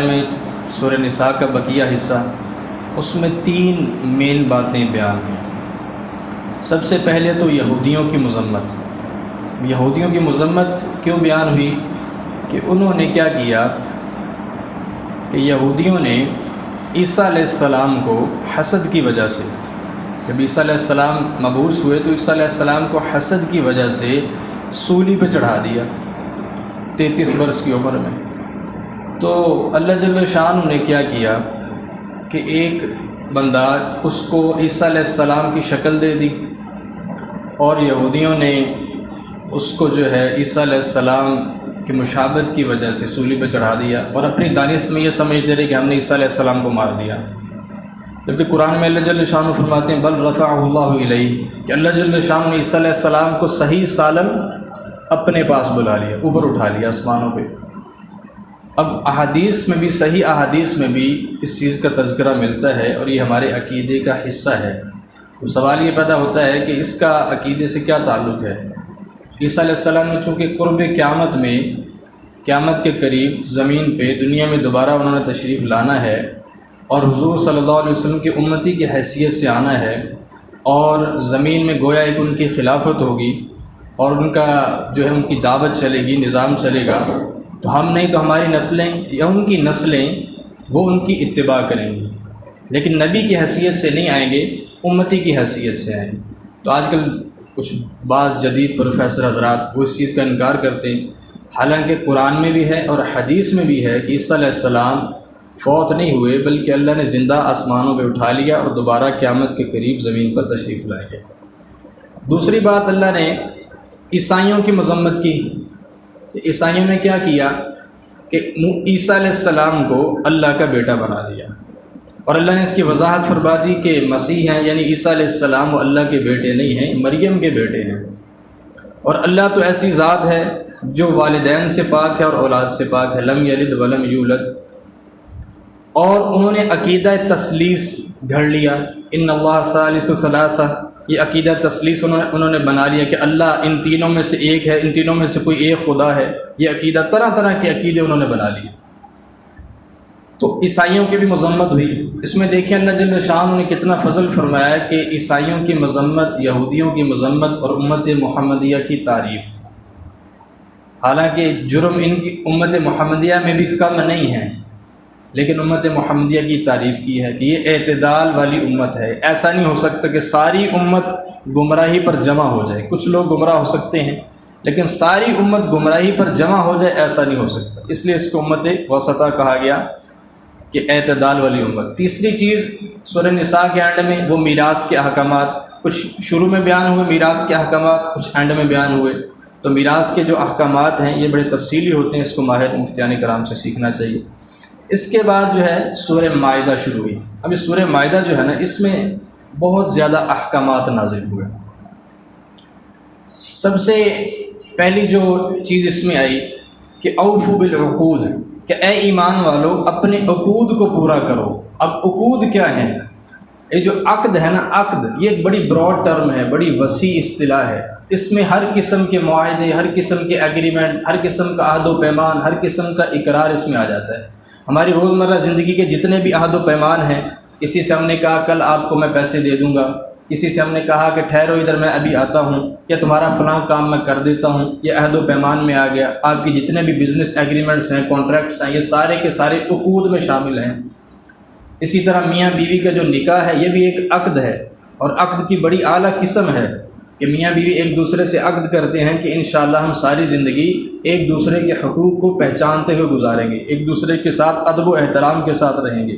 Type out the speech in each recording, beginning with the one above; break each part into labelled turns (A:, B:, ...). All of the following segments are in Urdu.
A: میں سورہ نساء کا بقیہ حصہ، اس میں 3 مین باتیں بیان ہیں۔ سب سے پہلے تو یہودیوں کی مذمت۔ یہودیوں کی مذمت کیوں بیان ہوئی کہ انہوں نے کیا کیا کہ یہودیوں نے عیسیٰ علیہ السلام کو حسد کی وجہ سے، جب عیسیٰ علیہ السلام مبعوث ہوئے تو عیسیٰ علیہ السلام کو حسد کی وجہ سے سولی پہ چڑھا دیا 33 برس کی عمر میں۔ تو اللہ جل شان نے کیا کیا کہ ایک بندہ اس کو عیسیٰ علیہ السلام کی شکل دے دی، اور یہودیوں نے اس کو جو ہے عیسیٰ علیہ السلام کی مشابہت کی وجہ سے سولی پہ چڑھا دیا، اور اپنی دانست میں یہ سمجھتے رہے کہ ہم نے عیسیٰ علیہ السلام کو مار دیا، جبکہ قرآن میں اللہ جل شان فرماتے ہیں بل رفعہ اللہ الیہ، کہ اللہ جل شان نے عیسیٰ علیہ السلام کو صحیح سالم اپنے پاس بلا لیا، اوپر اٹھا لیا آسمانوں پہ۔ اب احادیث میں بھی، صحیح احادیث میں بھی اس چیز کا تذکرہ ملتا ہے، اور یہ ہمارے عقیدے کا حصہ ہے۔ تو سوال یہ پیدا ہوتا ہے کہ اس کا عقیدے سے کیا تعلق ہے؟ عیسیٰ علیہ السلام نے چونکہ قرب قیامت میں، قیامت کے قریب زمین پہ دنیا میں دوبارہ انہوں نے تشریف لانا ہے، اور حضور صلی اللہ علیہ وسلم کی امتی کی حیثیت سے آنا ہے، اور زمین میں گویا ایک ان کی خلافت ہوگی، اور ان کا جو ہے ان کی دعوت چلے گی، نظام چلے گا، تو ہم نہیں تو ہماری نسلیں یا ان کی نسلیں وہ ان کی اتباع کریں گی، لیکن نبی کی حیثیت سے نہیں آئیں گے، امتی کی حیثیت سے آئیں گے۔ تو آج کل کچھ بعض جدید پروفیسر حضرات وہ اس چیز کا انکار کرتے ہیں، حالانکہ قرآن میں بھی ہے اور حدیث میں بھی ہے کہ عیسیٰ علیہ السلام فوت نہیں ہوئے، بلکہ اللہ نے زندہ آسمانوں پہ اٹھا لیا اور دوبارہ قیامت کے قریب زمین پر تشریف لائیں گے۔ دوسری بات، اللہ نے عیسائیوں کی مذمت کی۔ عیسائیوں نے کیا کیا کہ عیسیٰ علیہ السلام کو اللہ کا بیٹا بنا دیا، اور اللہ نے اس کی وضاحت فرما دی کہ مسیح ہیں، یعنی عیسیٰ علیہ السلام وہ اللہ کے بیٹے نہیں ہیں، مریم کے بیٹے ہیں، اور اللہ تو ایسی ذات ہے جو والدین سے پاک ہے اور اولاد سے پاک ہے، لم یلد ولم یولد۔ اور انہوں نے عقیدہ تثلیث گھڑ لیا، ان اللہ ثالث ثلاثہ، یہ عقیدہ تثلیث انہوں نے بنا لیا کہ اللہ ان تینوں میں سے ایک ہے، ان تینوں میں سے کوئی ایک خدا ہے۔ یہ عقیدہ، طرح طرح کے عقیدے انہوں نے بنا لیے۔ تو عیسائیوں کی بھی مذمت ہوئی۔ اس میں دیکھیں اللہ جل شان نے کتنا فضل فرمایا کہ عیسائیوں کی مذمت، یہودیوں کی مذمت اور امت محمدیہ کی تعریف۔ حالانکہ جرم ان کی امت محمدیہ میں بھی کم نہیں ہے، لیکن امت محمدیہ کی تعریف کی ہے کہ یہ اعتدال والی امت ہے۔ ایسا نہیں ہو سکتا کہ ساری امت گمراہی پر جمع ہو جائے، کچھ لوگ گمراہ ہو سکتے ہیں لیکن ساری امت گمراہی پر جمع ہو جائے، ایسا نہیں ہو سکتا، اس لیے اس کو امت وسطیٰ کہا گیا کہ اعتدال والی امت۔ تیسری چیز سورہ نساء کے اینڈ میں وہ میراث کے احکامات، کچھ شروع میں بیان ہوئے میراث کے احکامات، کچھ اینڈ میں بیان ہوئے۔ تو میراث کے جو احکامات ہیں یہ بڑے تفصیلی ہوتے ہیں، اس کو ماہر مفتیان کرام سے سیکھنا چاہیے۔ اس کے بعد جو ہے سورہ مائدہ شروع ہوئی۔ اب اس سورہ مائدہ جو ہے نا، اس میں بہت زیادہ احکامات نازل ہوئے۔ سب سے پہلی جو چیز اس میں آئی کہ اوفوا بالعقود، کہ اے ایمان والو اپنے عقود کو پورا کرو۔ اب عقود کیا ہیں؟ یہ جو عقد ہے نا، عقد یہ ایک بڑی براڈ ٹرم ہے، بڑی وسیع اصطلاح ہے۔ اس میں ہر قسم کے معاہدے، ہر قسم کے ایگریمنٹ، ہر قسم کا عہد و پیمان، ہر قسم کا اقرار اس میں آ جاتا ہے۔ ہماری روزمرہ زندگی کے جتنے بھی عہد و پیمان ہیں، کسی سے ہم نے کہا کل آپ کو میں پیسے دے دوں گا، کسی سے ہم نے کہا کہ ٹھہرو ادھر میں ابھی آتا ہوں، یا تمہارا فلاں کام میں کر دیتا ہوں، یہ عہد و پیمان میں آ گیا۔ آپ کی جتنے بھی بزنس ایگریمنٹس ہیں، کانٹریکٹس ہیں، یہ سارے کے سارے عقود میں شامل ہیں۔ اسی طرح میاں بیوی کا جو نکاح ہے یہ بھی ایک عقد ہے، اور عقد کی بڑی اعلیٰ قسم ہے کہ میاں بیوی ایک دوسرے سے عقد کرتے ہیں کہ انشاءاللہ ہم ساری زندگی ایک دوسرے کے حقوق کو پہچانتے ہوئے گزاریں گے، ایک دوسرے کے ساتھ ادب و احترام کے ساتھ رہیں گے۔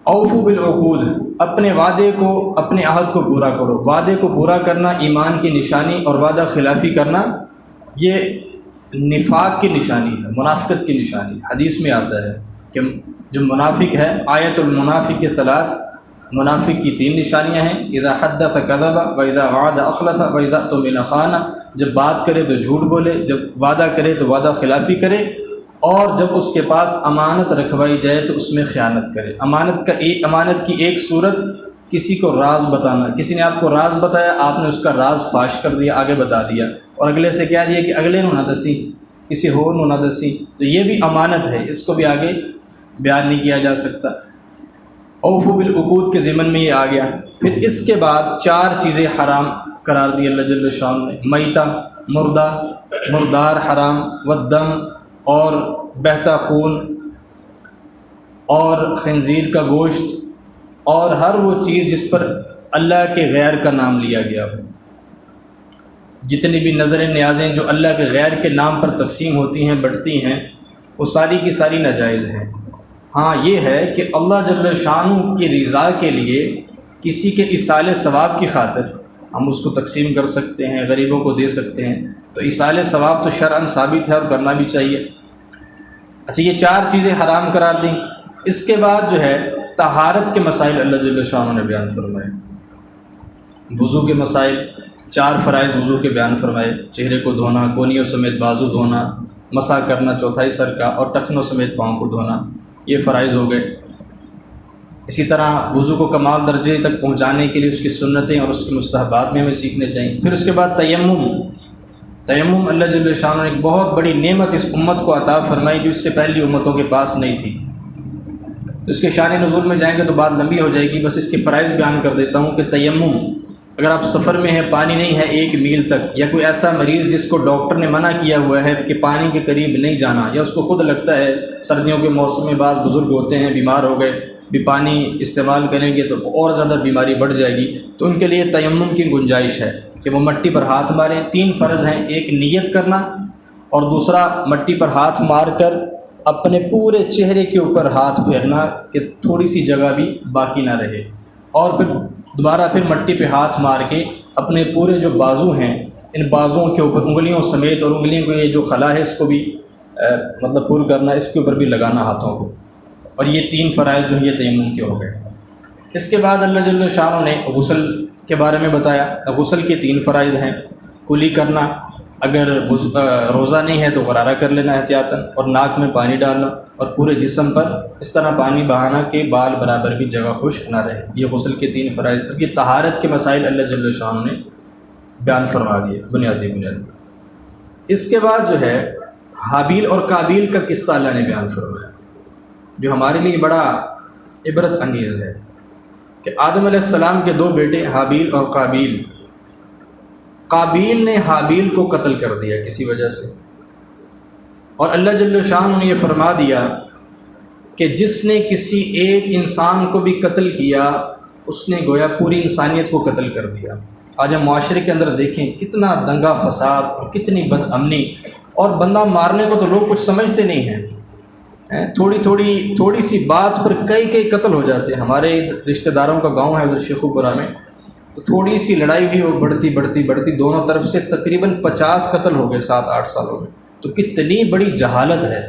A: اوفوا بالعقود، اپنے وعدے کو، اپنے عہد کو پورا کرو۔ وعدے کو پورا کرنا ایمان کی نشانی، اور وعدہ خلافی کرنا یہ نفاق کی نشانی ہے، منافقت کی نشانی۔ حدیث میں آتا ہے کہ جو منافق ہے، آیت المنافق ثلاث، منافق کی 3 نشانیاں ہیں، اذا حدث کذب واذا وعد اخلف واذا اؤتمن خان، جب بات کرے تو جھوٹ بولے، جب وعدہ کرے تو وعدہ خلافی کرے، اور جب اس کے پاس امانت رکھوائی جائے تو اس میں خیانت کرے۔ امانت کی ایک صورت کسی کو راز بتانا، کسی نے آپ کو راز بتایا، آپ نے اس کا راز فاش کر دیا، آگے بتا دیا، اور اگلے سے کہہ دیا کہ اگلے نہ دسی، کسی ہور نو نہ دسی، تو یہ بھی امانت ہے، اس کو بھی آگے بیان نہیں کیا جا سکتا۔ اوفو بالعقود کے ضمن میں یہ آ گیا۔ پھر اس کے بعد 4 چیزیں حرام قرار دی اللہ جل شان نے، میتہ مردہ، مردار حرام، والدم اور بہتا خون، اور خنزیر کا گوشت، اور ہر وہ چیز جس پر اللہ کے غیر کا نام لیا گیا ہو۔ جتنی بھی نظریں نیازیں جو اللہ کے غیر کے نام پر تقسیم ہوتی ہیں، بٹتی ہیں، وہ ساری کی ساری ناجائز ہیں۔ ہاں یہ ہے کہ اللہ جل شانہ کی رضا کے لیے کسی کے ایصال ثواب کی خاطر ہم اس کو تقسیم کر سکتے ہیں، غریبوں کو دے سکتے ہیں، تو ایصال ثواب تو شرعاً ثابت ہے اور کرنا بھی چاہیے۔ اچھا، یہ 4 چیزیں حرام قرار دیں۔ اس کے بعد جو ہے طہارت کے مسائل اللہ جل شانہ نے بیان فرمائے، وضو کے مسائل، 4 فرائض وضو کے بیان فرمائے، چہرے کو دھونا، کونیوں سمیت بازو دھونا، مسح کرنا چوتھائی سر کا، اور ٹخنوں سمیت پاؤں کو دھونا، یہ فرائض ہو گئے۔ اسی طرح وضو کو کمال درجے تک پہنچانے کے لیے اس کی سنتیں اور اس کے مستحبات میں ہمیں سیکھنے چاہیے۔ پھر اس کے بعد تیمم اللہ جل شانہ نے ایک بہت بڑی نعمت اس امت کو عطا فرمائی جو اس سے پہلی امتوں کے پاس نہیں تھی۔ تو اس کے شان نزول میں جائیں گے تو بات لمبی ہو جائے گی، بس اس کے فرائض بیان کر دیتا ہوں کہ تیمم، اگر آپ سفر میں ہیں، پانی نہیں ہے 1 میل تک، یا کوئی ایسا مریض جس کو ڈاکٹر نے منع کیا ہوا ہے کہ پانی کے قریب نہیں جانا، یا اس کو خود لگتا ہے سردیوں کے موسم میں بعض بزرگ ہوتے ہیں بیمار ہو گئے، بھی پانی استعمال کریں گے تو اور زیادہ بیماری بڑھ جائے گی، تو ان کے لیے تیمم کی گنجائش ہے کہ وہ مٹی پر ہاتھ ماریں۔ 3 فرض ہیں، ایک نیت کرنا، اور دوسرا مٹی پر ہاتھ مار کر اپنے پورے چہرے کے اوپر ہاتھ پھیرنا کہ تھوڑی سی جگہ بھی باقی نہ رہے، اور پھر دوبارہ مٹی پہ ہاتھ مار کے اپنے پورے جو بازو ہیں ان بازوؤں کے اوپر انگلیوں سمیت، اور انگلیوں کو یہ جو خلا ہے اس کو بھی مطلب پور کرنا، اس کے اوپر بھی لگانا ہاتھوں کو، اور یہ 3 فرائض جو ہیں یہ تیمم کے ہو گئے۔ اس کے بعد اللہ جل شانہ نے غسل کے بارے میں بتایا۔ غسل کے 3 فرائض ہیں، کلی کرنا، اگر روزہ نہیں ہے تو غرارہ کر لینا احتیاطاً، اور ناک میں پانی ڈالنا، اور پورے جسم پر اس طرح پانی بہانا کہ بال برابر بھی جگہ خشک نہ رہے، یہ غسل کے 3 فرائض۔ اب یہ طہارت کے مسائل اللہ جل شانہ نے بیان فرما دیے، بنیادی۔ اس کے بعد جو ہے حابیل اور قابیل کا قصہ اللہ نے بیان فرمایا، جو ہمارے لیے بڑا عبرت انگیز ہے کہ آدم علیہ السلام کے 2 بیٹے حابیل اور قابیل، قابیل نے حابیل کو قتل کر دیا کسی وجہ سے، اور اللہ جل شانہ نے یہ فرما دیا کہ جس نے کسی ایک انسان کو بھی قتل کیا اس نے گویا پوری انسانیت کو قتل کر دیا۔ آج ہم معاشرے کے اندر دیکھیں کتنا دنگا فساد اور کتنی بد امنی، اور بندہ مارنے کو تو لوگ کچھ سمجھتے نہیں ہیں، تھوڑی سی بات پر کئی قتل ہو جاتے ہیں۔ ہمارے رشتہ داروں کا گاؤں ہے ادھر شیخو پورہ میں، تو تھوڑی سی لڑائی ہوئی، وہ بڑھتی دونوں طرف سے تقریباً 50 قتل ہو گئے 7-8 سالوں میں۔ تو کتنی بڑی جہالت ہے۔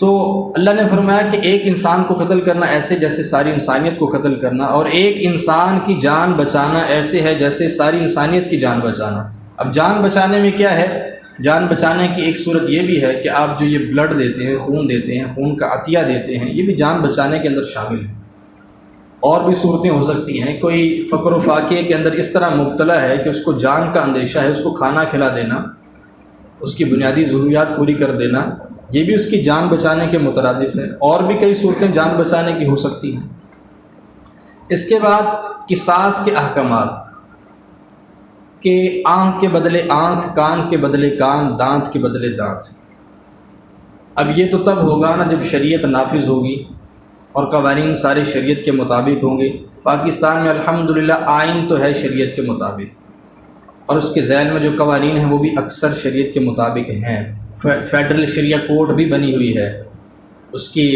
A: تو اللہ نے فرمایا کہ ایک انسان کو قتل کرنا ایسے جیسے ساری انسانیت کو قتل کرنا، اور ایک انسان کی جان بچانا ایسے ہے جیسے ساری انسانیت کی جان بچانا۔ اب جان بچانے میں کیا ہے؟ جان بچانے کی ایک صورت یہ بھی ہے کہ آپ جو یہ بلڈ دیتے ہیں، خون دیتے ہیں، خون کا عطیہ دیتے ہیں، یہ بھی جان بچانے کے اندر شامل ہے۔ اور بھی صورتیں ہو سکتی ہیں، کوئی فقر و فاقے کے اندر اس طرح مبتلا ہے کہ اس کو جان کا اندیشہ ہے، اس کو کھانا کھلا دینا، اس کی بنیادی ضروریات پوری کر دینا، یہ بھی اس کی جان بچانے کے مترادف ہے۔ اور بھی کئی صورتیں جان بچانے کی ہو سکتی ہیں۔ اس کے بعد قصاص کے احکامات، کہ آنکھ کے بدلے آنکھ، کان کے بدلے کان، دانت کے بدلے دانت۔ اب یہ تو تب ہوگا نا جب شریعت نافذ ہوگی اور قوانین سارے شریعت کے مطابق ہوں گے۔ پاکستان میں الحمدللہ آئین تو ہے شریعت کے مطابق، اور اس کے ذیل میں جو قوانین ہیں وہ بھی اکثر شریعت کے مطابق ہیں۔ فیڈرل شریعہ کورٹ بھی بنی ہوئی ہے اس کی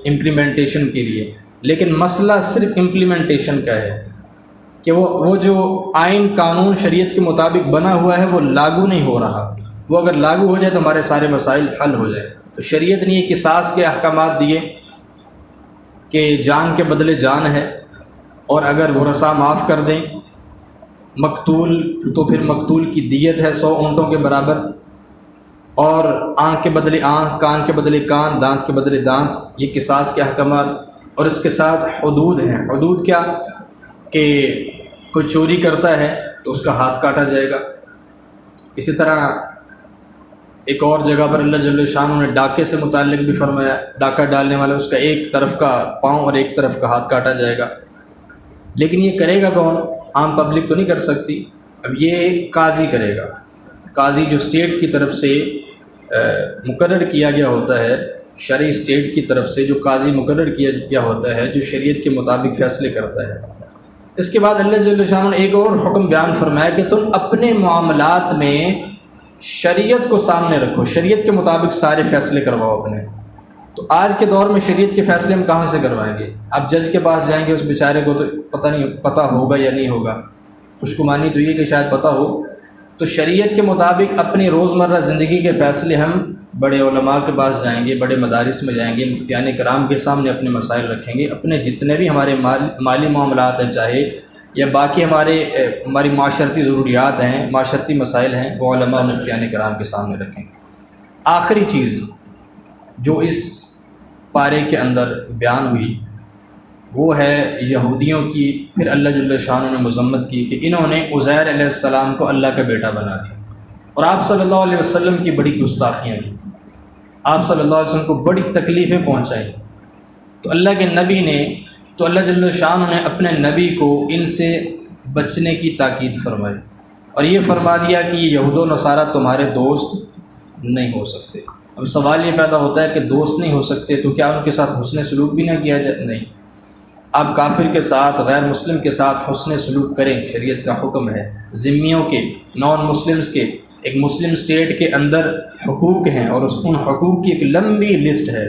A: امپلیمنٹیشن کے لیے، لیکن مسئلہ صرف امپلیمنٹیشن کا ہے کہ وہ جو آئین قانون شریعت کے مطابق بنا ہوا ہے وہ لاگو نہیں ہو رہا۔ وہ اگر لاگو ہو جائے تو ہمارے سارے مسائل حل ہو جائیں۔ تو شریعت نے یہ قصاص کے احکامات دیے کہ جان کے بدلے جان ہے، اور اگر ورثاء معاف کر دیں مقتول تو پھر مقتول کی دیت ہے 100 اونٹوں کے برابر، اور آنکھ کے بدلے آنکھ، کان کے بدلے کان، دانت کے بدلے دانت، یہ قصاص کے احکامات۔ اور اس کے ساتھ حدود ہیں۔ حدود کیا؟ کہ کوئی چوری کرتا ہے تو اس کا ہاتھ کاٹا جائے گا۔ اسی طرح ایک اور جگہ پر اللہ جل شانہ نے ڈاکے سے متعلق بھی فرمایا، ڈاکہ ڈالنے والا اس کا ایک طرف کا پاؤں اور ایک طرف کا ہاتھ کاٹا جائے گا۔ لیکن یہ کرے گا کون؟ عام پبلک تو نہیں کر سکتی، اب یہ قاضی کرے گا۔ قاضی جو اسٹیٹ کی طرف سے مقرر کیا گیا ہوتا ہے، شرعی اسٹیٹ کی طرف سے جو قاضی مقرر کیا گیا ہوتا ہے، جو شریعت کے مطابق فیصلے کرتا ہے۔ اس کے بعد اللہ جل شانہ نے ایک اور حکم بیان فرمایا کہ تم اپنے معاملات میں شریعت کو سامنے رکھو، شریعت کے مطابق سارے فیصلے کرواؤ اپنے۔ تو آج کے دور میں شریعت کے فیصلے ہم کہاں سے کروائیں گے؟ آپ جج کے پاس جائیں گے، اس بیچارے کو تو پتہ ہوگا یا نہیں ہوگا، خوش گمانی تو یہ کہ شاید پتہ ہو۔ تو شریعت کے مطابق اپنی روزمرہ زندگی کے فیصلے ہم بڑے علماء کے پاس جائیں گے، بڑے مدارس میں جائیں گے، مفتیان کرام کے سامنے اپنے مسائل رکھیں گے، اپنے جتنے بھی ہمارے مالی معاملات ہیں چاہے یا باقی ہماری معاشرتی ضروریات ہیں، معاشرتی مسائل ہیں، وہ علماء مفتیان کرام کے سامنے رکھیں گے۔ آخری چیز جو اس پارے کے اندر بیان ہوئی وہ ہے یہودیوں کی، پھر اللہ جل شانہ نے مذمت کی کہ انہوں نے عزیر علیہ السلام کو اللہ کا بیٹا بنا دیا اور آپ صلی اللہ علیہ وسلم کی بڑی گستاخیاں کی، آپ صلی اللہ علیہ وسلم کو بڑی تکلیفیں پہنچائیں۔ تو اللہ کے نبی نے، تو اللہ جل شانہ نے اپنے نبی کو ان سے بچنے کی تاکید فرمائی اور یہ فرما دیا کہ یہ یہود و نصارہ تمہارے دوست نہیں ہو سکتے۔ اب سوال یہ پیدا ہوتا ہے کہ دوست نہیں ہو سکتے تو کیا ان کے ساتھ حسن سلوک بھی نہ کیا جائے؟ نہیں، آپ کافر کے ساتھ، غیر مسلم کے ساتھ حسن سلوک کریں، شریعت کا حکم ہے۔ ذمیوں کے، نان مسلمز کے، ایک مسلم اسٹیٹ کے اندر حقوق ہیں اور ان حقوق کی ایک لمبی لسٹ ہے،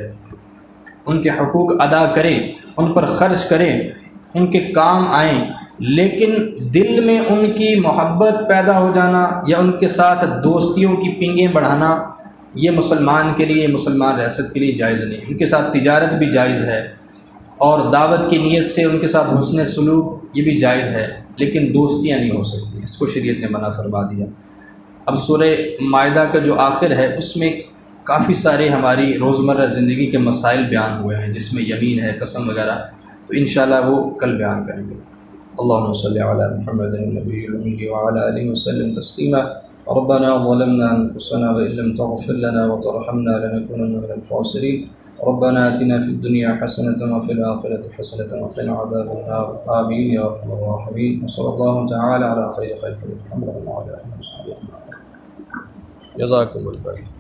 A: ان کے حقوق ادا کریں، ان پر خرچ کریں، ان کے کام آئیں، لیکن دل میں ان کی محبت پیدا ہو جانا یا ان کے ساتھ دوستیوں کی پنگیں بڑھانا یہ مسلمان کے لیے، مسلمان ریاست کے لیے جائز نہیں۔ ان کے ساتھ تجارت بھی جائز ہے اور دعوت کی نیت سے ان کے ساتھ حسن سلوک یہ بھی جائز ہے، لیکن دوستیاں نہیں ہو سکتی، اس کو شریعت نے منع فرما دیا۔ اب سورہ مائدہ کا جو آخر ہے اس میں کافی سارے ہماری روزمرہ زندگی کے مسائل بیان ہوئے ہیں، جس میں یمین ہے، قسم وغیرہ، تو انشاءاللہ وہ کل بیان کریں گے۔ اللہم صلی علی محمد النبی الأمی وعلی آلہ وسلم تسلیما۔ ربنا ظلمنا انفسنا وإن لم تغفر لنا وترحمنا لنكونن من الخاسرين۔ ربنا آتنا في الدنيا حسنة وفي الآخرة حسنة وقنا عذاب النار، آمين يا أرحم الراحمين، وصلى الله تعالى على خير خلقه محمد وعلى آله وصحبه أجمعين۔ جزاكم الله خيرا۔